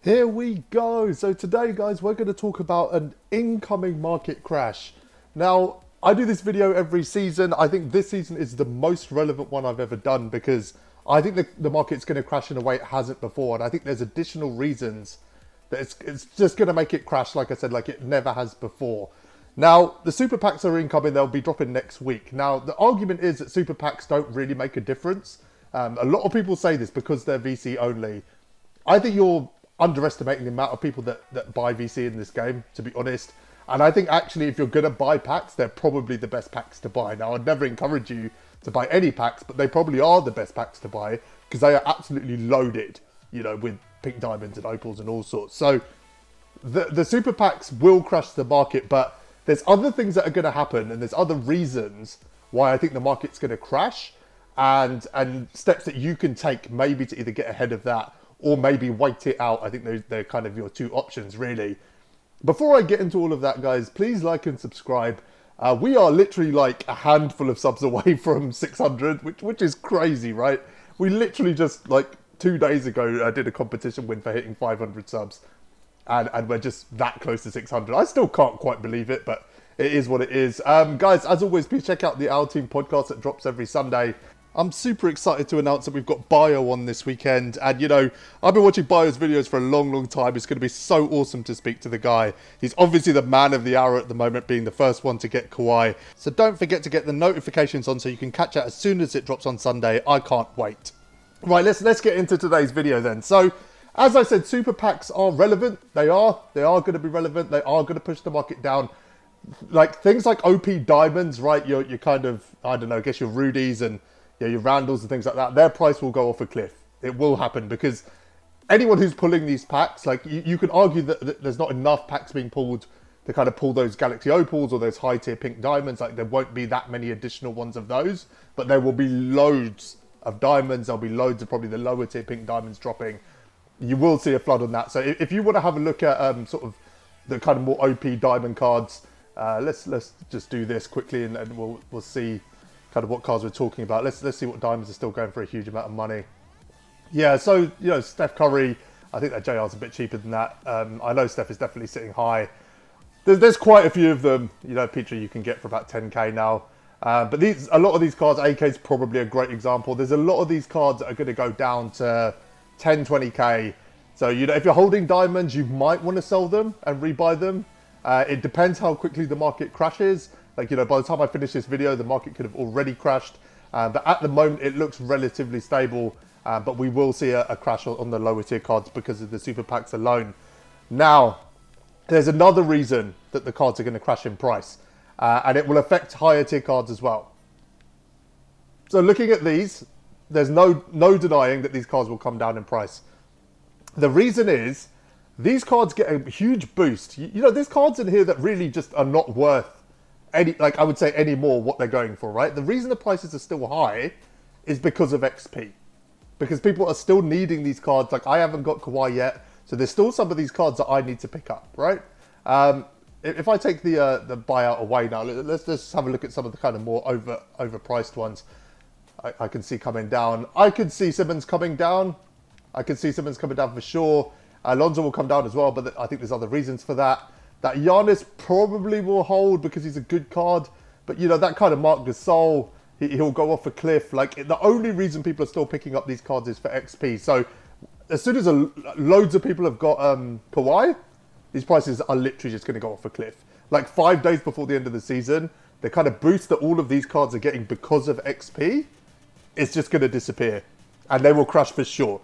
Here we go. So today, guys, we're going to talk about an incoming market crash. Now, I do this video every season. I think this season is the most relevant one I've ever done because I think the market's going to crash in a way it hasn't before. And I think there's additional reasons that it's just going to make it crash, like I said, like it never has before. Now, the super packs are incoming. They'll be dropping next week. Now, the argument is that super packs don't really make a difference. A lot of people say this because they're VC only. I think you're underestimating the amount of people that buy VC in this game, to be honest. And I think actually if you're going to buy packs, they're probably the best packs to buy. Now, I'd never encourage you to buy any packs, but they probably are the best packs to buy because they are absolutely loaded, you know, with pink diamonds and opals and all sorts. So the super packs will crush the market, but there's other things that are going to happen and there's other reasons why I think the market's going to crash and steps that you can take maybe to either get ahead of that or maybe wait it out. I think they're kind of your two options, really. Before I get into all of that, guys, please like and subscribe. We are literally like a handful of subs away from 600, which is crazy, right? We literally just like 2 days ago did a competition win for hitting 500 subs. And we're just that close to 600. I still can't quite believe it, but it is what it is. Guys, as always, please check out the OurTeam podcast that drops every Sunday. I'm super excited to announce that we've got Bio on this weekend. And, you know, I've been watching Bio's videos for a long, long time. It's going to be so awesome to speak to the guy. He's obviously the man of the hour at the moment, being the first one to get Kawhi. So don't forget to get the notifications on so you can catch it as soon as it drops on Sunday. I can't wait. Right, let's get into today's video then. So, as I said, super packs are relevant. They are going to be relevant. They are going to push the market down. Like things like OP diamonds, right? You're kind of, I don't know, I guess your Rudies and your Randalls and things like that, their price will go off a cliff. It will happen because anyone who's pulling these packs, like you could argue that there's not enough packs being pulled to kind of pull those Galaxy Opals or those high tier pink diamonds. Like there won't be that many additional ones of those, but there will be loads of diamonds. There'll be loads of probably the lower tier pink diamonds dropping. You will see a flood on that. So if you want to have a look at sort of the kind of more OP diamond cards, let's just do this quickly and we'll see kind of what cards we're talking about. Let's see what diamonds are still going for a huge amount of money. Yeah, so, you know, Steph Curry, I think that JR's a bit cheaper than that. I know Steph is definitely sitting high. There's quite a few of them, you know, Petrie you can get for about 10k now. But a lot of these cards, AK is probably a great example. There's a lot of these cards that are going to go down to 10, 20k. So, you know, if you're holding diamonds, you might want to sell them and rebuy them. It depends how quickly the market crashes. Like, you know, by the time I finish this video, the market could have already crashed. But at the moment, it looks relatively stable. But we will see a crash on the lower tier cards because of the super packs alone. Now, there's another reason that the cards are going to crash in price. And it will affect higher tier cards as well. So looking at these, there's no denying that these cards will come down in price. The reason is, these cards get a huge boost. You know, there's cards in here that really just are not worth I would say any more what they're going for, right? The reason the prices are still high is because of XP. Because people are still needing these cards. Like, I haven't got Kawhi yet, so there's still some of these cards that I need to pick up, right? If I take the buyout away now, let's just have a look at some of the kind of more overpriced ones I can see coming down. I could see Simmons coming down. I could see Simmons coming down for sure. Alonso will come down as well, but I think there's other reasons for that. That Giannis probably will hold because he's a good card. But, you know, that kind of Marc Gasol, he'll go off a cliff. Like, the only reason people are still picking up these cards is for XP. So, as soon as loads of people have got Kawhi, these prices are literally just going to go off a cliff. Like, 5 days before the end of the season, the kind of boost that all of these cards are getting because of XP is just going to disappear. And they will crash for sure.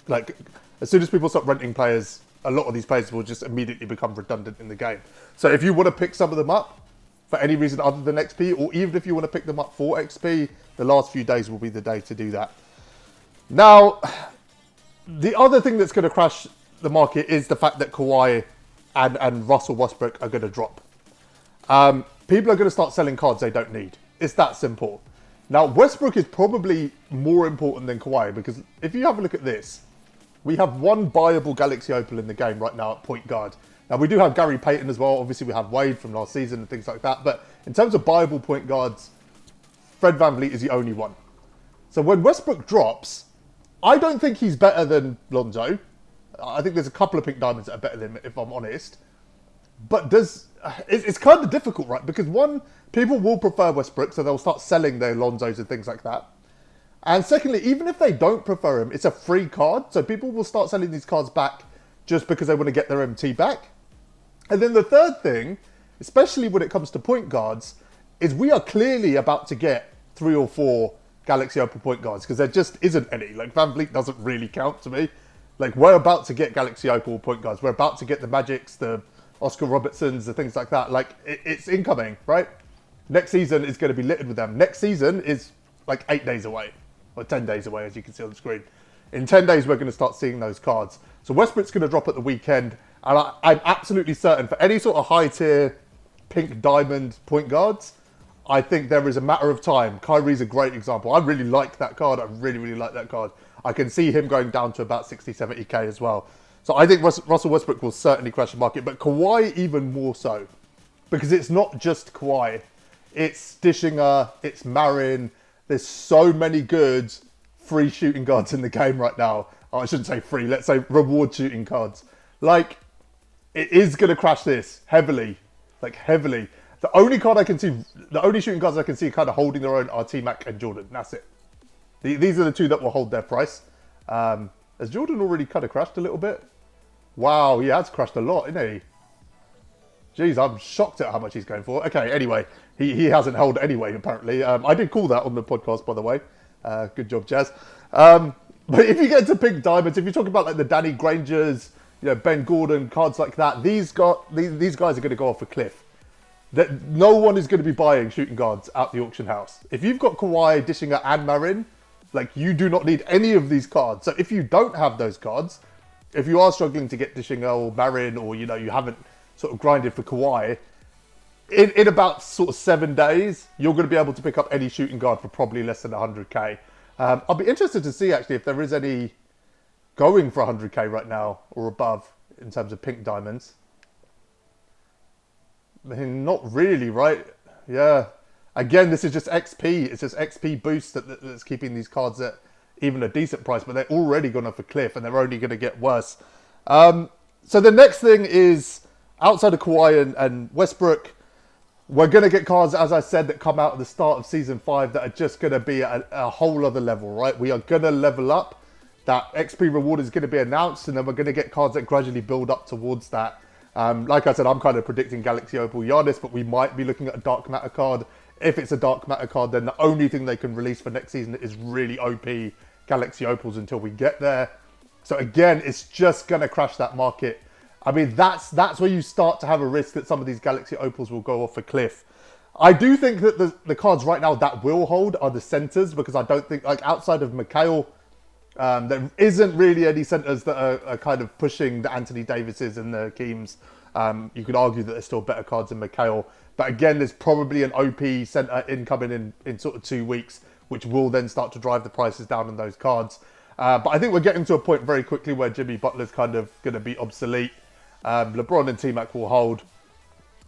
Like, as soon as people stop renting players, a lot of these players will just immediately become redundant in the game. So if you want to pick some of them up for any reason other than XP, or even if you want to pick them up for XP, the last few days will be the day to do that. Now, the other thing that's going to crash the market is the fact that Kawhi and Russell Westbrook are going to drop. People are going to start selling cards they don't need. It's that simple. Now, Westbrook is probably more important than Kawhi because if you have a look at this, we have one buyable Galaxy Opal in the game right now at point guard. Now, we do have Gary Payton as well. Obviously, we have Wade from last season and things like that. But in terms of buyable point guards, Fred VanVleet is the only one. So when Westbrook drops, I don't think he's better than Lonzo. I think there's a couple of pink diamonds that are better than him, if I'm honest. But it's kind of difficult, right? Because one, people will prefer Westbrook, so they'll start selling their Lonzos and things like that. And secondly, even if they don't prefer him, it's a free card, so people will start selling these cards back just because they want to get their MT back. And then the third thing, especially when it comes to point guards, is we are clearly about to get 3 or 4 Galaxy Opal point guards, because there just isn't any. Like, Van Vliet doesn't really count to me. Like, we're about to get Galaxy Opal point guards. We're about to get the Magics, the Oscar Robertsons, the things like that. Like, it's incoming, right? Next season is going to be littered with them. Next season is like 8 days away, or 10 days away, as you can see on the screen. In 10 days, we're going to start seeing those cards. So Westbrook's going to drop at the weekend, and I'm absolutely certain for any sort of high-tier pink diamond point guards, I think there is a matter of time. Kyrie's a great example. I really like that card. I really, really like that card. I can see him going down to about 60, 70k as well. So I think Russell Westbrook will certainly crash the market, but Kawhi even more so. Because it's not just Kawhi. It's Dishinger, it's Marin. There's so many good free shooting guards in the game right now. Oh, I shouldn't say free, let's say reward shooting cards. Like, it is going to crash this heavily. Like, heavily. The only card I can see, the only shooting cards I can see kind of holding their own are T-Mac and Jordan. That's it. These are the two that will hold their price. Has Jordan already kind of crashed a little bit? Wow, he has crashed a lot, isn't he? Jeez, I'm shocked at how much he's going for. Okay, anyway, he hasn't held anyway, apparently. I did call that on the podcast, by the way. Good job, Jazz. But if you get to pink diamonds, if you talk about like the Danny Grangers, you know, Ben Gordon, cards like that, these guys are going to go off a cliff. That no one is going to be buying shooting guards out the auction house. If you've got Kawhi, Dishinger, and Marin, like, you do not need any of these cards. So if you don't have those cards, if you are struggling to get Dishinger or Marin, or, you know, you haven't sort of grinded for Kawhi, in about sort of 7 days, you're going to be able to pick up any shooting guard for probably less than 100k. I'll be interested to see, actually, if there is any going for 100k right now or above in terms of pink diamonds. I mean, not really, right? Yeah. Again, this is just XP. It's just XP boost that's keeping these cards at even a decent price, but they're already gone off a cliff and they're only going to get worse. So the next thing is, outside of Kawhi and Westbrook, we're going to get cards, as I said, that come out at the start of Season 5 that are just going to be at a whole other level, right? We are going to level up. That XP reward is going to be announced, and then we're going to get cards that gradually build up towards that. Like I said, I'm kind of predicting Galaxy Opal Giannis, but we might be looking at a Dark Matter card. If it's a Dark Matter card, then the only thing they can release for next season is really OP Galaxy Opals until we get there. So again, it's just going to crash that market. I mean, that's where you start to have a risk that some of these Galaxy Opals will go off a cliff. I do think that the cards right now that will hold are the centers, because I don't think, like, outside of Mikhail, there isn't really any centers that are kind of pushing the Anthony Davises and the Keems. You could argue that there's still better cards than Mikhail. But again, there's probably an OP center incoming in sort of 2 weeks, which will then start to drive the prices down on those cards. But I think we're getting to a point very quickly where Jimmy Butler's kind of going to be obsolete. LeBron and T-Mac will hold.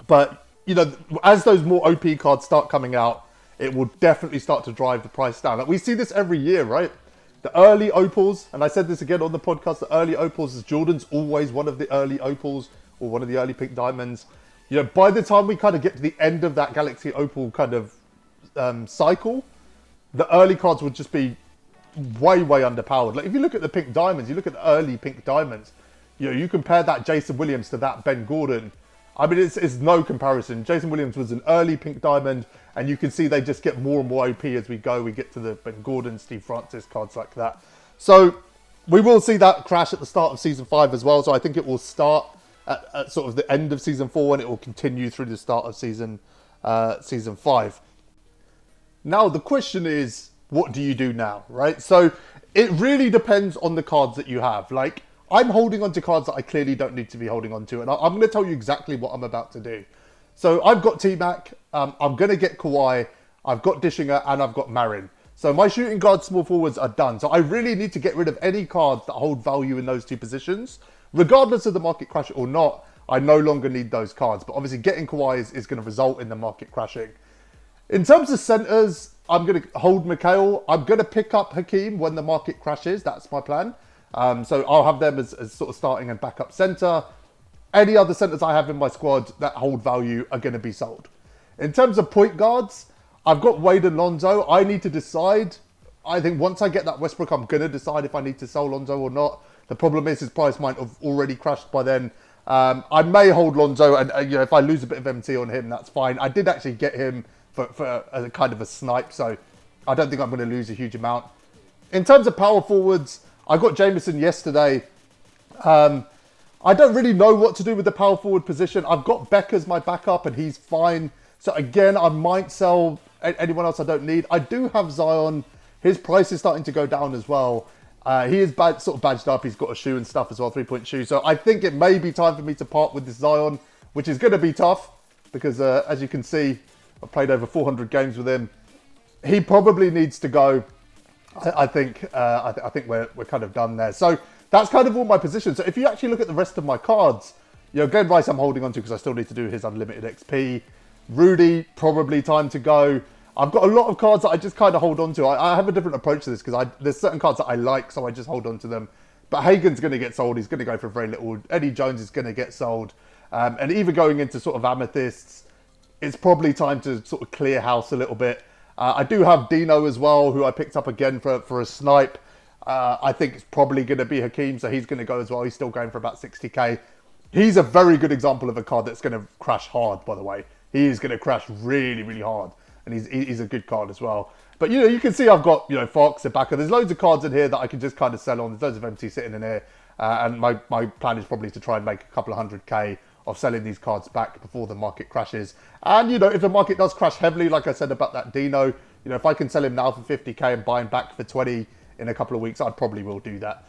But, you know, as those more OP cards start coming out, it will definitely start to drive the price down. Like, we see this every year, right? The early opals, and I said this again on the podcast, the early opals is Jordan's always one of the early opals or one of the early pink diamonds. You know, by the time we kind of get to the end of that Galaxy Opal kind of cycle, the early cards would just be way, way underpowered. Like, if you look at the pink diamonds, you look at the early pink diamonds, you know, you compare that Jason Williams to that Ben Gordon. I mean, it's no comparison. Jason Williams was an early pink diamond, and you can see they just get more and more OP as we go. We get to the Ben Gordon, Steve Francis cards like that. So we will see that crash at the start of Season 5 as well. So I think it will start at sort of the end of Season 4, and it will continue through the start of Season 5. Now, the question is, what do you do now, right? So it really depends on the cards that you have. Like, I'm holding on to cards that I clearly don't need to be holding on to, and I'm going to tell you exactly what I'm about to do. So I've got T-Mac, I'm going to get Kawhi, I've got Dishinger, and I've got Marin. So my shooting guard small forwards are done. So I really need to get rid of any cards that hold value in those two positions. Regardless of the market crash or not, I no longer need those cards. But obviously getting Kawhi is going to result in the market crashing. In terms of centers, I'm going to hold Mikhail. I'm going to pick up Hakeem when the market crashes. That's my plan. So I'll have them as sort of starting and backup centre. Any other centres I have in my squad that hold value are going to be sold. In terms of point guards, I've got Wade and Lonzo. I need to decide. I think once I get that Westbrook, I'm going to decide if I need to sell Lonzo or not. The problem is his price might have already crashed by then. I may hold Lonzo, and you know, if I lose a bit of MT on him, that's fine. I did actually get him for a kind of a snipe, so I don't think I'm going to lose a huge amount. In terms of power forwards, I got Jameson yesterday. I don't really know what to do with the power forward position. I've got Beck as my backup, and he's fine. So again, I might sell anyone else I don't need. I do have Zion. His price is starting to go down as well. He is sort of badged up. He's got a shoe and stuff as well, 3-point shoe. So I think it may be time for me to part with this Zion, which is going to be tough because, as you can see, I've played over 400 games with him. He probably needs to go. I think we're kind of done there. So that's kind of all my positions. So if you actually look at the rest of my cards, you know, Glenn Rice I'm holding on to because I still need to do his unlimited XP. Rudy, probably time to go. I've got a lot of cards that I just kind of hold on to. I have a different approach to this because there's certain cards that I like, so I just hold on to them. But Hagen's going to get sold. He's going to go for very little. Eddie Jones is going to get sold. And even going into sort of amethysts, it's probably time to sort of clear house a little bit. I do have Dino as well, who I picked up again for a snipe. I think it's probably going to be Hakeem, so he's going to go as well. He's still going for about 60k. He's a very good example of a card that's going to crash hard, by the way. He is going to crash really, really hard. And he's a good card as well. But, you know, you can see I've got, you know, Fox, Ibaka. There's loads of cards in here that I can just kind of sell on. There's loads of MT sitting in here. And my plan is probably to try and make a couple of 100k of selling these cards back before the market crashes. And, you know, if the market does crash heavily, like I said about that Dino, you know, if I can sell him now for 50k and buy him back for 20 in a couple of weeks, I probably will do that.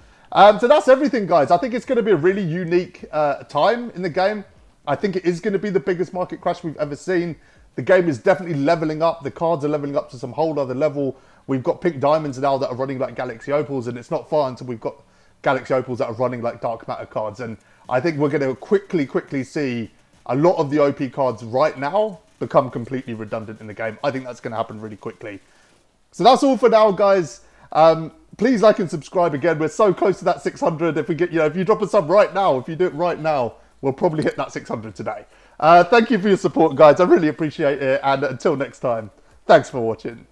So that's everything, guys. I think it's going to be a really unique time in the game. I think it is going to be the biggest market crash we've ever seen. The game is definitely leveling up. The cards are leveling up to some whole other level. We've got pink diamonds now that are running like Galaxy Opals, and it's not far until we've got Galaxy Opals that are running like Dark Matter cards. And I think we're going to quickly see a lot of the OP cards right now become completely redundant in the game. I think that's going to happen really quickly. So that's all for now, guys. Please like and subscribe again. We're so close to that 600. If we get, you know, if you drop a sub right now, if you do it right now, we'll probably hit that 600 today. Thank you for your support, guys. I really appreciate it. And until next time, thanks for watching.